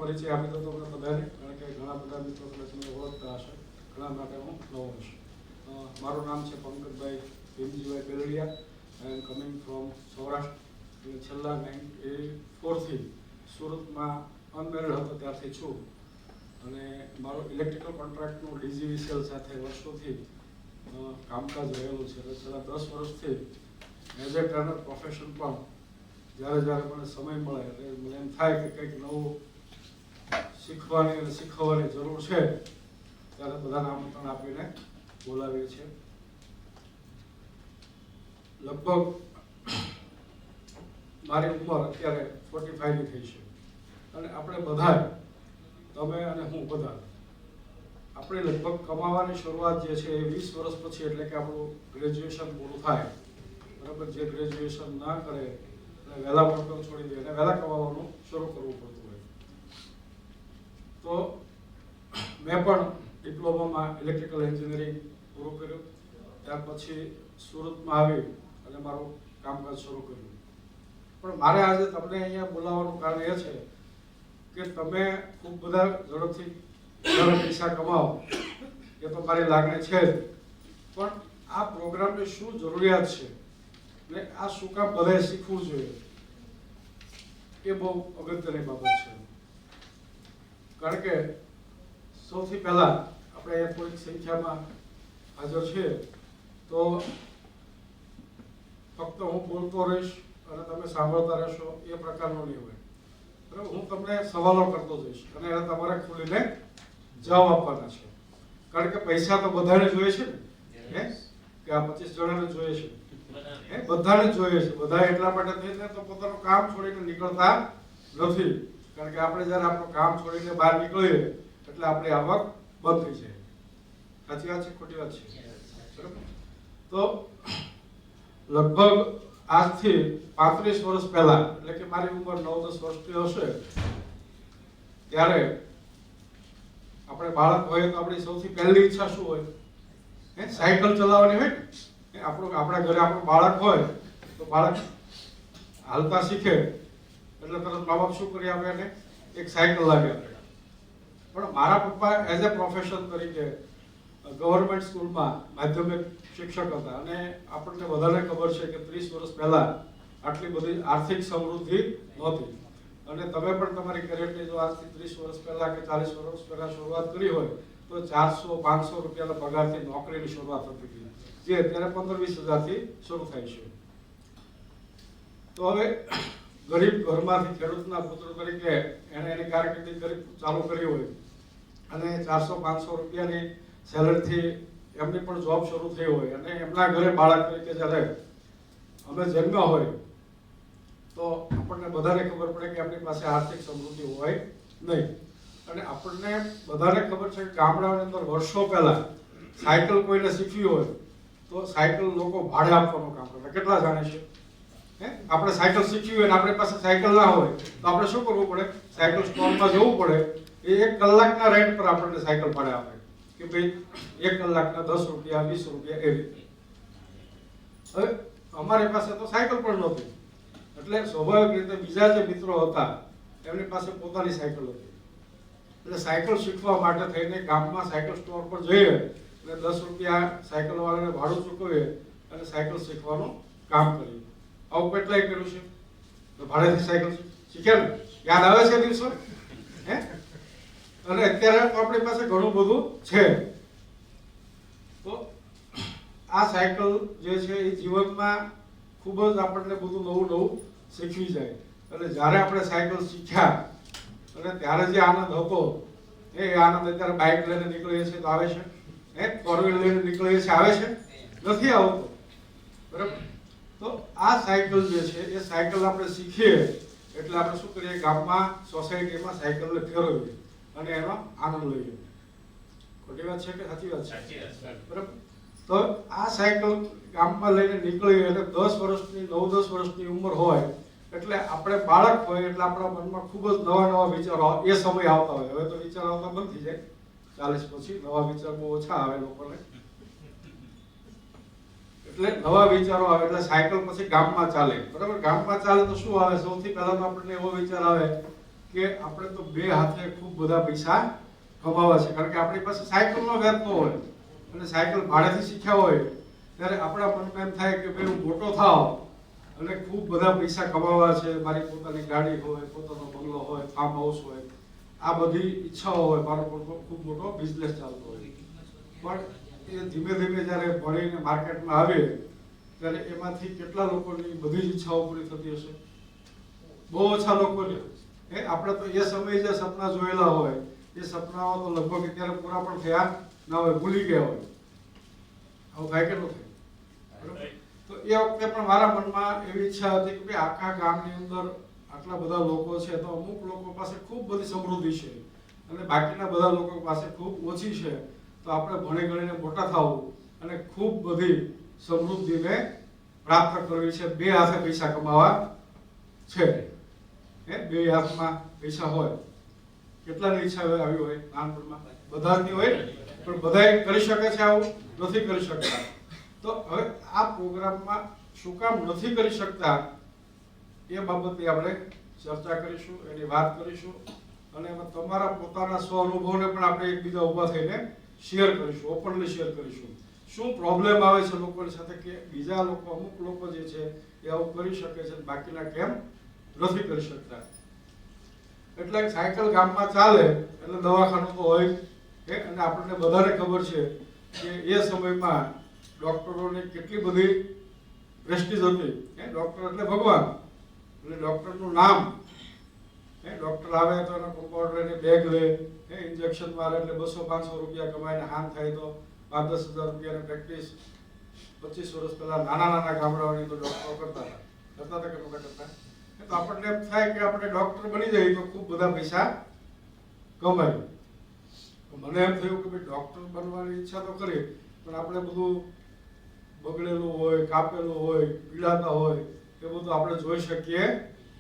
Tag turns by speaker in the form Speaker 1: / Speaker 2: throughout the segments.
Speaker 1: પરિચય આપી દો તમને બધાને, કારણ કે ઘણા બધા મિત્રો તમને ઓળખતા હશે, ઘણા માટે હું નવો હશે. મારું નામ છે પંકજભાઈ ભીમજીભાઈ બેલડિયા. આઈ એમ કમિંગ ફ્રોમ સૌરાષ્ટ્ર. છેલ્લા 94થી સુરતમાં અનમેરિડ હતો ત્યારથી છું, અને મારો ઇલેક્ટ્રિકલ કોન્ટ્રાક્ટનું ડીજીવીસીએલ સાથે વર્ષોથી કામકાજ રહેલું છે. છેલ્લા 10 વર્ષથી એઝ એ ટ્રેનર પ્રોફેશન પણ જ્યારે મને સમય મળે એટલે મને એમ થાય કે કંઈક નવું શીખવાની અને શીખવવાની જરૂર છે, ત્યારે બધાને આમંત્રણ આપીને બોલાવીએ છીએ. લગભગ મારી ઉંમર અત્યારે 45ની થઈ છે, અને આપણે બધા, તમે અને હું બધા, આપણે લગભગ કમાવાની શરૂઆત જે છે એ 20 વર્ષ પછી, એટલે કે આપણું ગ્રેજ્યુએશન પૂરું થાય, બરાબર. જે ગ્રેજ્યુએશન ના કરે અને વહેલા ભણતર છોડી દે અને વહેલા કમાવાનું શરૂ કરવું પડતું હોય. તો મેં પણ ડિપ્લોમામાં ઇલેક્ટ્રિકલ એન્જિનિયરિંગ પૂરું કર્યું. ત્યાર પછી સુરતમાં આવી અને મારું કામકાજ શરૂ કર્યું. પણ મારે આજે તમને અહીંયા બોલાવવાનું કારણ એ છે કે તમે ખૂબ બધા ઝડપથી પૈસા કમાઓ, એ તો મારી લાગણી છે જ, પણ આ પ્રોગ્રામની શું જરૂરિયાત છે ને આ શું કામ બધાએ શીખવું જોઈએ, એ બહુ અગત્યની બાબત છે. કારણ કે સૌથી પહેલા આપણે અહીંયા થોડીક સંખ્યામાં હાજર છીએ, તો ફક્ત હું બોલતો રહીશ અને તમે સાંભળતા રહેશો એ પ્રકારનો નહીં હોય, બરાબર. હું તમને સવાલો કરતો જઈશ અને એને તમારે ખુલીને જવાબ આપવાના છે. કારણ કે પૈસા તો બધાને જોઈએ છે ને, કે આ 25 જણાને જોઈએ છે, બધાને જોઈએ છે. બધા એટલા માટે થઈને તો પોતાનું કામ છોડીને નીકળતા નથી, કારણ કે આપણે જ્યારે આપણું કામ છોડીને બહાર નીકળીએ એટલે આપણી આવક બંધ થઈ જાય. સાચી વાત છે, ખોટી વાત છે, બરાબર. તો લગભગ આજથી 35 વર્ષ પહેલા, એટલે કે મારી ઉંમર 9-10 વર્ષની હશે, ત્યારે આપણે બાળક હોય તો આપણી સૌથી પહેલી ઈચ્છા શું હોય? સાયકલ ચલાવવાની હોય ને. આપણા ઘરે આપણું બાળક હોય તો બાળક હાલતા શીખે એટલે તરત મા બાપ શું કરી આપે એને? એક સાયકલ લાવી આપે. પણ મારા પપ્પા એઝ એ પ્રોફેશન તરીકે ગવર્મેન્ટ સ્કૂલમાં માધ્યમિક શિક્ષક હતા, અને આપણને બધાને ખબર છે કે 30 વર્ષ પહેલા આટલી બધી આર્થિક સમૃદ્ધિ નહોતી. અને તમે પણ તમારી કરિયરની જો આજથી 30 વર્ષ પહેલા કે 40 વર્ષ પહેલા શરૂઆત કરી હોય તો 400-500 રૂપિયાના પગારથી નોકરીની શરૂઆત થતી હતી, જે અત્યારે 15-20 હજારથી શરૂ થાય છે. તો હવે ગરીબ ઘરમાંથી ખેડૂતના પુત્ર તરીકે એને એની કારકિર્દી ચાલુ કરી હોય અને 400-500 રૂપિયાની સેલરીથી એમની પણ જોબ શરૂ થઈ હોય, અને એમના ઘરે બાળક તરીકે જ્યારે અમે જન્મ્યા હોય તો આપણને બધાને ખબર પડે કે આપણી પાસે આર્થિક સમૃદ્ધિ હોય નહીં. અને આપણને બધાને ખબર છે કે ગામડાની અંદર વર્ષો પહેલા સાયકલ કોઈને શીખવી હોય તો સાયકલ લોકો ભાડે આપવાનું કામ કરતા. કેટલા જાણે છે? આપણે સાયકલ શીખવી હોય ને આપણી પાસે સાયકલ ના હોય તો આપણે શું કરવું પડે? સાયકલ સ્ટોરમાં જવું પડે. એ 1 કલાકના રેન્ટ પર આપણને સાયકલ ભાડે આપે કે ભાઈ 1 કલાકના 10 રૂપિયા 20 રૂપિયા એ રીતે. હવે અમારી પાસે તો સાયકલ પણ નહોતી, એટલે સ્વાભાવિક રીતે બીજા જે મિત્રો હતા એમની પાસે પોતાની સાયકલ હતી. એટલે સાયકલ શીખવા માટે થઈને ગામમાં સાયકલ સ્ટોર પર જઈએ અને 10 રૂપિયા સાયકલ વાળાને ભાડું ચૂકવીએ અને સાયકલ શીખવાનું કામ કરીએ. આવું કેટલાય કર્યું છે. તો ભાડેથી સાયકલ શીખ્યા ને? યાદ આવે છે દિવસો? અને અત્યારે તો આપણી પાસે ઘણું બધું છે. તો આ સાયકલ જે છે એ જીવનમાં ખૂબ જ આપણને બધું નવું શીખવી જાય. એટલે જ્યારે આપણે સાયકલ શીખ્યા અને ત્યારે જે આનંદ હતો એ આનંદ અત્યારે બાઇક લઈને નીકળીએ છીએ તો આવે છે, 4 વ્હીલર લઈને નીકળીએ છીએ આવે છે? નથી આવતો, બરાબર. તો આ સાયકલ જે છે એ સાયકલ આપણે શીખીએ એટલે આપણે શું કરીએ? ગામમાં સોસાયટીમાં સાયકલને ફેરવીએ અને એનો આનંદ લઈએ. ખોટી વાત છે કે સાચી વાત છે? બરાબર. તો આ સાયકલ ગામમાં લઈને નીકળીએ એટલે 10 વર્ષની 9-10 વર્ષની ઉંમર હોય એટલે આપણે બાળક હોય એટલે આપણા મનમાં ખૂબ જ નવા વિચારો એ સમય આવતા હોય. હવે તો વિચાર આવતા બંધ થઈ જાય, 40 પછી નવા વિચાર બહુ ઓછા આવે લોકોને. એટલે નવા વિચારો આવે એટલે સાયકલ પછી ગામમાં ચાલે, બરાબર. ગામમાં ચાલે તો શું આવે? સૌથી પહેલા તો આપણને એવો વિચાર આવે કે આપણે તો બે હાથે ખૂબ બધા પૈસા કમાવા છે, કારણ કે આપણી પાસે સાયકલનો વેત ન હોય અને સાયકલ ભાડેથી શીખ્યા હોય ત્યારે આપણા મનમાં એમ થાય કે ભાઈ હું મોટો થાવ અને ખૂબ બધા પૈસા કમાવા છે, મારી પોતાની ગાડી હોય, પોતાનો બંગલો હોય, ફાર્મ હાઉસ હોય, આ બધી ઈચ્છાઓ હોય, મારો ખૂબ મોટો બિઝનેસ ચાલતો હોય. પણ એ ધીમે ધીમે જ્યારે ભણીને માર્કેટમાં આવે ત્યારે એમાંથી કેટલા લોકોની બધી જ ઈચ્છાઓ પૂરી થતી હશે? બહુ ઓછા લોકોને. આપણે તો એ સમયે જે સપના જોયેલા હોય એ સપનાઓ તો લગભગ અત્યારે પૂરા પણ થયા ના હોય, ભૂલી ગયા હોય. આવું થાય કે ન થાય? બરાબર. તો એ વખતે પણ મારા મનમાં એવી ઈચ્છા હતી કે ભાઈ આખા ગામની અંદર આટલા બધા લોકો છે તો અમુક લોકો પાસે ખૂબ બધી સમૃદ્ધિ છે અને બાકીના બધા લોકો પાસે ખૂબ ઓછી છે, તો આપણે ભણી ગણીને મોટા થવું અને ખૂબ બધી સમૃદ્ધિને પ્રાપ્ત કરવી છે. બે હાથે પૈસા કમાવા છે. બે હાથમાં પૈસા હોય. કેટલાની ઈચ્છા આવી હોય નાનપણમાં? બધાની હોય, પણ બધા કરી શકે છે આવું? નથી કરી શકતા. તો હવે આ પ્રોગ્રામમાં શું કામ નથી કરી શકતા એ બાબતે આપણે ચર્ચા કરીશું, એની વાત કરીશું અને એમાં તમારા પોતાના સ્વ અનુભવને પણ આપણે એકબીજા ઊભા થઈને શેર કરીશું, ઓપનલી શેર કરીશું. શું પ્રોબ્લેમ આવે છે લોકોની સાથે કે બીજા લોકો, અમુક લોકો જે છે એ આવું કરી શકે છે, બાકીના કેમ નથી કરી શકતા? એટલે સાયકલ ગામમાં ચાલે એટલે દવાખાનું તો હોય અને આપણને બધાને ખબર છે કે એ સમયમાં ડોક્ટરોની કેટલી બધી પ્રેસ્ટીજ હતી. ડોક્ટર એટલે ભગવાન, એટલે ડોક્ટરનું નામ. ડોક્ટર આવે તો એનો કમ્પાઉન્ડર એની બેગ લે, ઇન્જેક્શન મારે એટલે 200-500 રૂપિયા કમાઈને હાન થાય તો 5-10 હજાર રૂપિયાની પ્રેક્ટિસ 25 વર્ષ પહેલા નાના ગામડાઓની તો ડોક્ટરો કરતા હતા કે નહોતા કરતા? તો આપણને એમ થાય કે આપણે ડોક્ટર બની જઈએ તો ખૂબ બધા પૈસા કમાય. મને એમ થયું કે ભાઈ ડોક્ટર બનવાની ઈચ્છા તો કરી, પણ આપણે બધું બગડેલું હોય, કાપેલું હોય, પીડાતા હોય એ બધું આપણે જોઈ શકીએ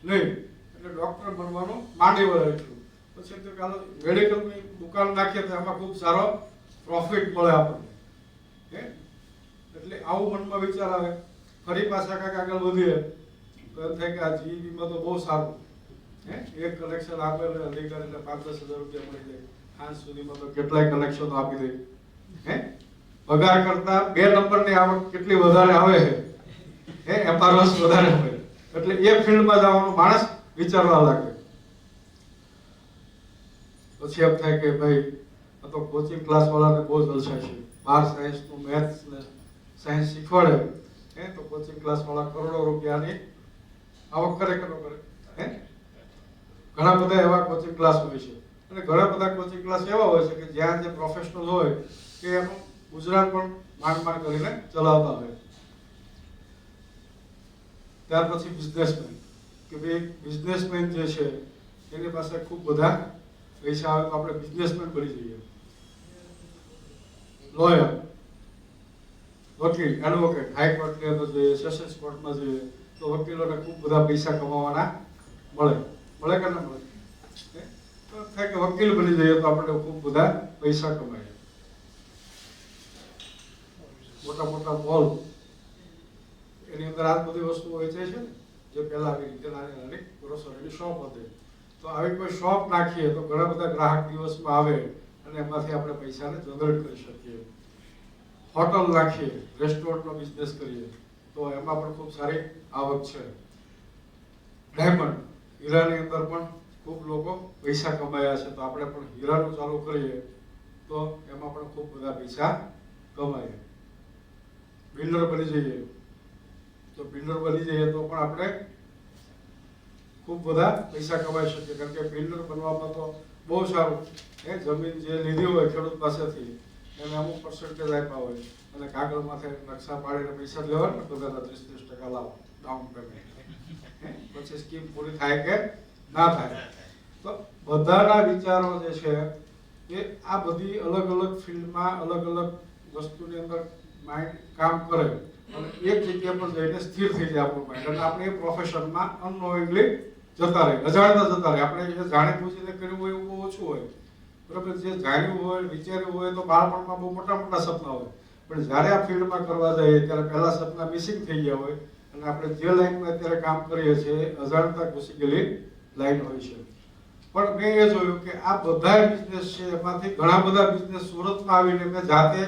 Speaker 1: નહીં. એટલે ડોક્ટર બનવાનું માંડી વળાવ્યું. પછી તો ચાલો મેડિકલની દુકાન નાખીએ તો એમાં ખૂબ સારો પ્રોફિટ મળે આપણને. એટલે આવું મનમાં વિચાર આવે. ફરી પાછા કાંઈક આગળ વધીએ તો એમ થાય કે આ જીઈબીમાં તો બહુ સારું. એક કલેક્શન આપે એટલે અધિકારી એટલે 5-10 હજાર રૂપિયા મળી જાય. આજ સુધીમાં તો કેટલાય કલેક્શનો આપી દે. પગાર કરતા 2 નંબરની આવક કેટલી વધારે આવે છે, એમાં રસ વધારે હોય એટલે એ ફિલ્ડમાં જવાનું માણસ વિચારવા લાગે. પછી એમ થાય કે ભાઈ આ તો કોચિંગ ક્લાસ વાળાને બહુ જલસા છે, 12 સાયન્સનું મેથ્સ ને સાયન્સ શીખવાડે તો કોચિંગ ક્લાસ વાળા કરોડો રૂપિયાની આવક કરે કે ન કરે? ઘણા બધા એવા કોચિંગ ક્લાસ હોય છે અને ઘણા બધા કોચિંગ ક્લાસ એવા હોય છે કે જ્યાં જે પ્રોફેશનલ હોય કે એનું ગુજરાત પણ માંડ કરીને ચલાવતા હોય. ત્યાર પછી બિઝનેસમેન, કે ભાઈ બિઝનેસમેન જે છે એની પાસે ખૂબ બધા પૈસા આવે તો આપણે બિઝનેસમેન બની જઈએ. લોયર, વકીલ, એડવોકેટ, હાઈકોર્ટની અંદર જઈએ, સેશન્સ કોર્ટમાં જઈએ તો વકીલોને ખૂબ બધા પૈસા કમાવાના મળે કે ના મળે? તો થાય કે વકીલ બની જઈએ તો આપણે ખૂબ બધા પૈસા કમાઈએ. મોટા મોલ એની અંદર આ બધી વસ્તુઓ વેચાય છે ને, જે પહેલા આવી રીતે નાની ગ્રોસરીની શોપ હતી. તો આવી કોઈ શોપ નાખીએ તો ઘણા બધા ગ્રાહક દિવસમાં આવે અને એમાંથી આપણે પૈસાને જનરેટ કરી શકીએ. હોટલ નાખીએ, રેસ્ટોરન્ટનો બિઝનેસ કરીએ તો એમાં પણ ખૂબ સારી આવક છે. ડાયમંડ, હીરાની અંદર પણ ખૂબ લોકો પૈસા કમાયા છે, તો આપણે પણ હીરાનું ચાલુ કરીએ તો એમાં પણ ખૂબ બધા પૈસા કમાઈએ. બિલ્ડર બની જઈએ તો પણ આપણે ખૂબ બધા પૈસા કમાઈ શકીએ, કારણ કે બિલ્ડર બનવામાં તો બહુ સારું. જમીન જે લીધી હોય ખેડૂત પાસેથી એને અમુક પર્સન્ટેજ આપ્યા હોય અને કાગળમાંથી નકશા પાડીને પૈસા લેવાના ને બધાના 30% લાવો ડાઉન પેમેન્ટ. પછી સ્કીમ પૂરી થાય કે ના થાય. તો બધાના વિચારો જે છે એ આ બધી અલગ અલગ ફિલ્ડમાં અલગ અલગ વસ્તુની અંદર માઇન્ડ કામ કરે અને એક જગ્યા પર જઈને સ્થિર થઈ જાય આપણું માઇન્ડ, અને આપણે એ પ્રોફેશનમાં અનનોઇંગલી જતા રહે, અજાણતા જતા રહે. આપણે જે જાણી બુજીને કર્યું હોય એવું બહુ ઓછું હોય, બરાબર. જે જાણ્યું હોય, વિચાર્યું હોય તો બાળપણમાં બહુ મોટા સપના હોય, પણ જ્યારે આ ફિલ્ડમાં કરવા જઈએ ત્યારે પહેલા સપના મિસિંગ થઈ ગયા હોય અને આપણે જે લાઈનમાં અત્યારે કામ કરીએ છીએ અજાણતા ઘૂસી ગયેલી લાઈન હોય છે. પણ મેં એ જોયું કે આ બધા બિઝનેસ છે એમાંથી ઘણા બધા બિઝનેસ સુરતમાં આવીને મેં જાતે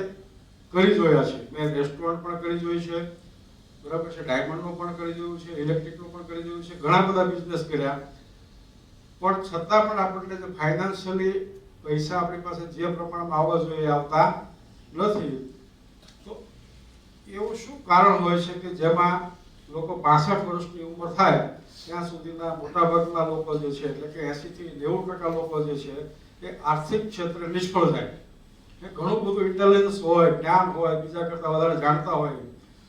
Speaker 1: કરી જોયા છે. મેં રેસ્ટોરન્ટ પણ કરી જોઈ છે, બરાબર છે, ડાયમંડનું પણ કરી જોયું છે, ઇલેક્ટ્રિકનું પણ કરી જોયું છે, ઘણા બધા બિઝનેસ કર્યા. પણ છતાં પણ આપણને જે ફાઇનાન્શિયલી પૈસા આપણી પાસે જે પ્રમાણમાં આવવા જોઈએ આવતા નથી. તો એવું શું કારણ હોય છે કે જેમાં લોકો 65 વર્ષની ઉંમર થાય ત્યાં સુધીના મોટાભાગના લોકો જે છે, એટલે કે 80 થી 90% લોકો જે છે એ આર્થિક ક્ષેત્રે નિષ્ફળ જાય? એ ઘણું બધું ઇન્ટેલિજન્સ હોય, જ્ઞાન હોય, બીજા કરતાં વધારે જાણતા હોય,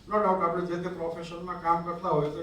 Speaker 1: નો ડાઉટ આપણે જે તે પ્રોફેશનમાં કામ કરતા હોય તો